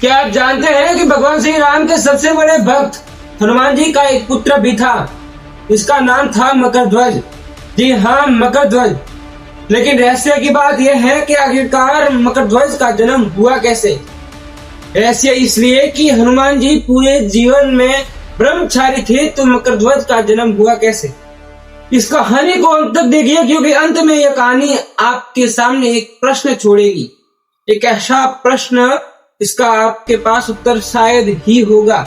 क्या आप जानते हैं कि भगवान श्री राम के सबसे बड़े भक्त हनुमान जी का एक पुत्र भी था। इसका नाम था मकरध्वज। जी हाँ, मकरध्वज। लेकिन रहस्य की बात यह है कि आखिरकार मकरध्वज का जन्म हुआ कैसे। रहस्य इसलिए कि हनुमान जी पूरे जीवन में ब्रह्मचारी थे, तो मकरध्वज का जन्म हुआ कैसे। इस कहानी को अंत तक देखिए, क्योंकि अंत में यह कहानी आपके सामने एक प्रश्न छोड़ेगी। एक ऐसा प्रश्न, इसका आपके पास उत्तर शायद ही होगा।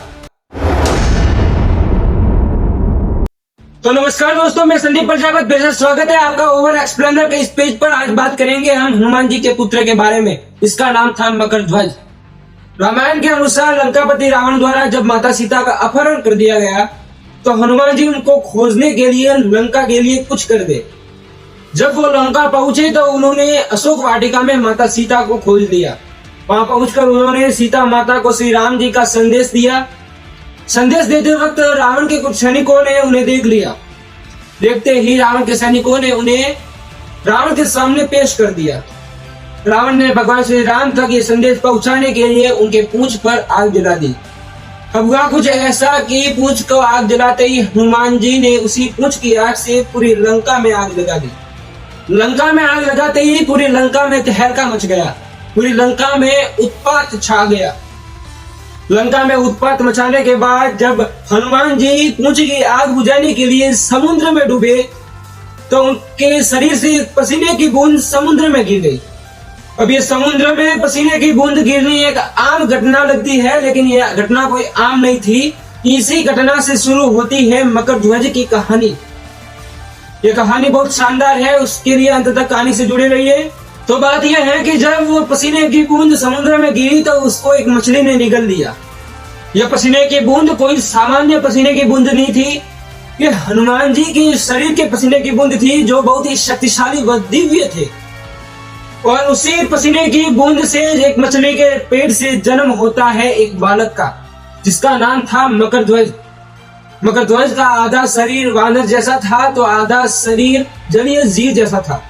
तो नमस्कार दोस्तों, मैं संदीप प्रजापत, बेहद स्वागत है आपका ओवर एक्सप्लेनर के इस पेज पर। आज बात करेंगे हम हनुमान जी के पुत्र के बारे में। इसका नाम था मकरध्वज। रामायण के अनुसार लंकापति रावण द्वारा जब माता सीता का अपहरण कर दिया गया, तो हनुमान जी उनको खोजने के लिए लंका के लिए कुछ कर दे। जब वो लंका पहुंचे तो उन्होंने अशोक वाटिका में माता सीता को खोज लिया। वहां पहुंचकर उन्होंने सीता माता को श्री राम जी का संदेश दिया। संदेश देते वक्त रावण के कुछ सैनिकों ने उन्हें देख लिया। देखते ही रावण के सैनिकों ने उन्हें रावण के सामने पेश कर दिया। रावण ने भगवान श्री राम तक ये संदेश पहुंचाने के लिए उनके पूंछ पर आग जला दी। अब हुआ कुछ ऐसा कि पूंछ को आग जलाते ही हनुमान जी ने उसी पूंछ की आग से पूरी लंका में आग लगा दी। लंका में आग लगाते ही पूरी लंका में तहलका मच गया। पूरी लंका में उत्पात छा गया। लंका में उत्पात मचाने के बाद जब हनुमान जी पूंछ की आग बुझाने के लिए समुद्र में डूबे, तो उनके शरीर से पसीने की बूंद समुद्र में गिर गई। अब ये समुद्र में पसीने की बूंद गिरनी एक आम घटना लगती है, लेकिन यह घटना कोई आम नहीं थी। इसी घटना से शुरू होती है मकरध्वज की कहानी। ये कहानी बहुत शानदार है, उसके लिए अंत तक कहानी से जुड़े रहिए। तो बात यह है कि जब वो पसीने की बूंद समुद्र में गिरी, तो उसको एक मछली ने निगल लिया। यह पसीने की बूंद कोई सामान्य पसीने की बूंद नहीं थी। ये हनुमान जी के शरीर के पसीने की बूंद थी, जो बहुत ही शक्तिशाली व दिव्य थे। और उसी पसीने की बूंद से एक मछली के पेट से जन्म होता है एक बालक का, जिसका नाम था मकरध्वज। मकरध्वज का आधा शरीर वानर जैसा था, तो आधा शरीर जलीय जीव जैसा था।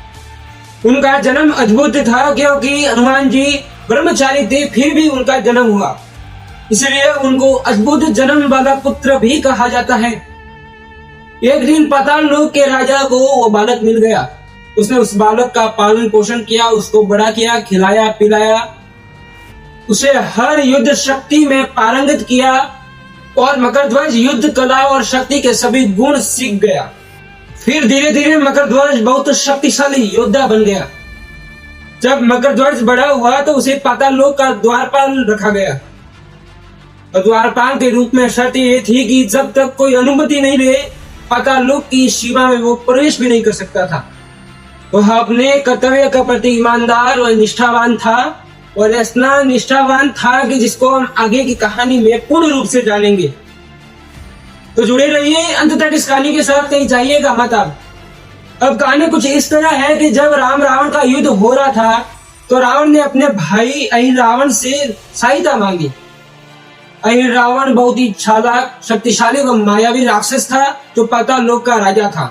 उनका जन्म अद्भुत था, क्योंकि हनुमान जी ब्रह्मचारी थे, फिर भी उनका जन्म हुआ। इसलिए उनको अद्भुत जन्म वाला पुत्र भी कहा जाता है। एक दिन पाताल लोक के राजा को वो बालक मिल गया। उसने उस बालक का पालन पोषण किया, उसको बड़ा किया, खिलाया पिलाया, उसे हर युद्ध शक्ति में पारंगत किया, और मकरध्वज युद्ध कला और शक्ति के सभी गुण सीख गया। फिर धीरे धीरे मकरध्वज बहुत शक्तिशाली योद्धा बन गया। जब मकरध्वज बड़ा हुआ, तो उसे पाताल लोक का द्वारपाल रखा गया। और द्वारपाल के रूप में शर्त ये थी कि जब तक कोई अनुमति नहीं ले, पाताल लोक की सीमा में वो प्रवेश भी नहीं कर सकता था। वह अपने कर्तव्य के प्रति ईमानदार और निष्ठावान था, और इतना निष्ठावान था कि जिसको हम आगे की कहानी में पूर्ण रूप से जानेंगे। तो जुड़े रहिए अंत तक इस कहानी के साथ, कहीं जाइएगा मत आप। अब कहानी कुछ इस तरह है कि जब राम रावण का युद्ध हो रहा था, तो रावण ने अपने भाई अहिरावण से सहायता मांगी। अहिरावण बहुत ही चालाक, शक्तिशाली व मायावी राक्षस था, जो पाताल लोक का राजा था।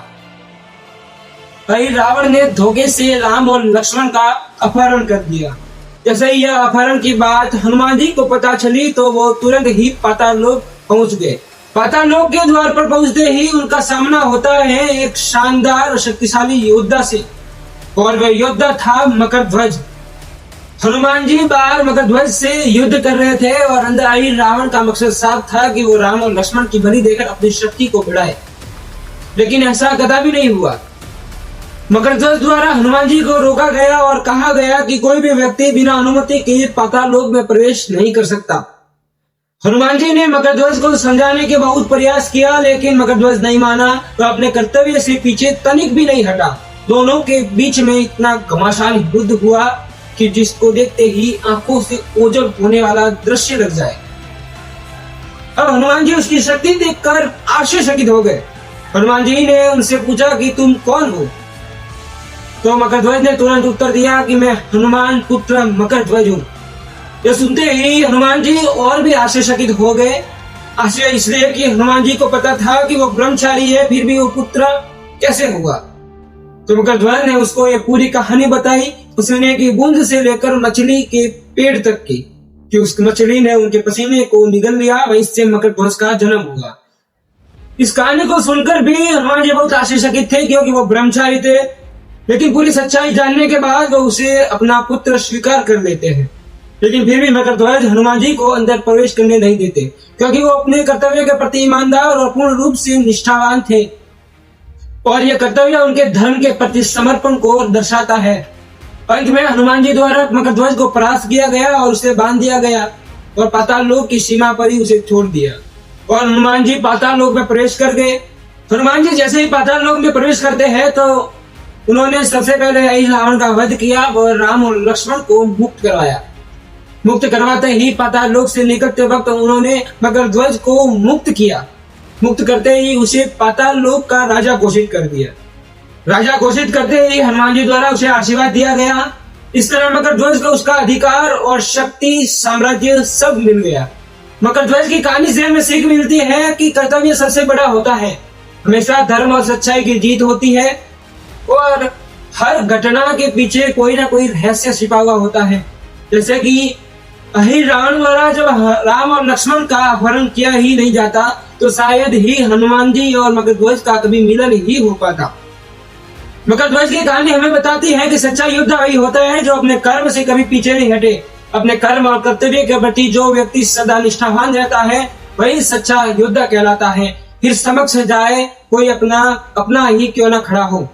अहिरावण ने धोखे से राम और लक्ष्मण का अपहरण कर दिया। जैसे ही यह अपहरण की बात हनुमान जी को पता चली, तो वो तुरंत ही पाताल लोक पहुंच गए। पाताल लोक के द्वार पर पहुंचते ही उनका सामना होता है एक शानदार और शक्तिशाली योद्धा से, और वह योद्धा था मकरध्वज। हनुमान जी बाहर मकरध्वज से युद्ध कर रहे थे, और अंदर आई रावण का मकसद साफ था कि वो राम और लक्ष्मण की बलि देकर अपनी शक्ति को बढ़ाए। लेकिन ऐसा कदापि नहीं हुआ। मकरध्वज द्वारा हनुमान जी को रोका गया और कहा गया कि कोई भी व्यक्ति बिना अनुमति के पाताल लोक में प्रवेश नहीं कर सकता। हनुमान जी ने मकरध्वज को समझाने के बहुत प्रयास किया, लेकिन मकरध्वज नहीं माना। तो अपने कर्तव्य से पीछे तनिक भी नहीं हटा। दोनों के बीच में इतना घमासान युद्ध हुआ कि जिसको देखते ही आंखों से ओझल होने वाला दृश्य लग जाए। अब हनुमान जी उसकी शक्ति देखकर आश्चर्यचकित हो गए। हनुमान जी ने उनसे पूछा कि तुम कौन हो। तो मकरध्वज ने तुरंत उत्तर दिया कि मैं हनुमान पुत्र मकरध्वज हूँ। यह सुनते ही हनुमान जी और भी आश्चर्यचकित हो गए। आश्चर्य इसलिए कि हनुमान जी को पता था कि वो ब्रह्मचारी है, फिर भी वो पुत्र कैसे हुआ। तो मकरध्वज ने उसको ये पूरी कहानी बताई, उसने की बूंद से लेकर मछली के पेड़ तक की। कि उस मछली ने उनके पसीने को निगल लिया, वहीं से मकर ध्वज का जन्म हुआ। इस कहानी को सुनकर भी हनुमान जी बहुत आश्चर्यचकित थे, क्योंकि वो ब्रह्मचारी थे, लेकिन पूरी सच्चाई जानने के बाद वो उसे अपना पुत्र स्वीकार कर लेते हैं। लेकिन फिर भी मकर ध्वज हनुमान जी को अंदर प्रवेश करने नहीं देते, क्योंकि वो अपने कर्तव्य के प्रति ईमानदार और पूर्ण रूप से निष्ठावान थे, और यह कर्तव्य उनके धर्म के प्रति समर्पण को दर्शाता है। अंत में हनुमान जी द्वारा मकर ध्वज को परास्त किया गया और उसे बांध दिया गया और पाताल लोक की सीमा पर ही उसे छोड़ दिया, और हनुमान जी पाताल लोक में प्रवेश कर गए। हनुमान जी जैसे ही पाताल लोक में प्रवेश करते हैं तो उन्होंने सबसे पहले यही रावण का वध किया और राम और लक्ष्मण को मुक्त करवाया। मुक्त करवाते ही पाताल लोक से निकलते वक्त उन्होंने मकर ध्वज को मुक्त किया। मुक्त करते ही उसे पाताल लोक का राजा घोषित कर दिया। राजा घोषित करते ही हनुमान जी द्वारा उसे आशीर्वाद दिया गया। इस तरह मकर ध्वज को उसका अधिकार और शक्ति, साम्राज्य सब मिल गया। मकर ध्वज की कहानी से हमें सीख मिलती है कि कर्तव्य सबसे बड़ा होता है। हमेशा धर्म और सच्चाई की जीत होती है, और हर घटना के पीछे कोई ना कोई रहस्य छिपा हुआ होता है। जैसे कि अहिर रावण द्वारा जब राम और लक्ष्मण का अपहरण किया ही नहीं जाता, तो शायद ही हनुमान जी और मकर ध्वज का कभी मिलन ही हो पाता। मकर ध्वज की कहानी हमें बताती है कि सच्चा योद्धा वही होता है जो अपने कर्म से कभी पीछे नहीं हटे। अपने कर्म और कर्तव्य के प्रति जो व्यक्ति सदा निष्ठावान रहता है, वही सच्चा योद्धा कहलाता है। फिर समक्ष जाए कोई अपना ही क्यों ना खड़ा हो।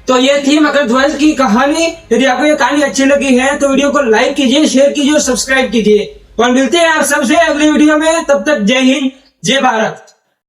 तो ये थी मकर ध्वज की कहानी। यदि आपको ये कहानी अच्छी लगी है तो वीडियो को लाइक कीजिए, शेयर कीजिए और सब्सक्राइब कीजिए। और मिलते हैं आप सबसे अगली वीडियो में। तब तक जय हिंद, जय भारत।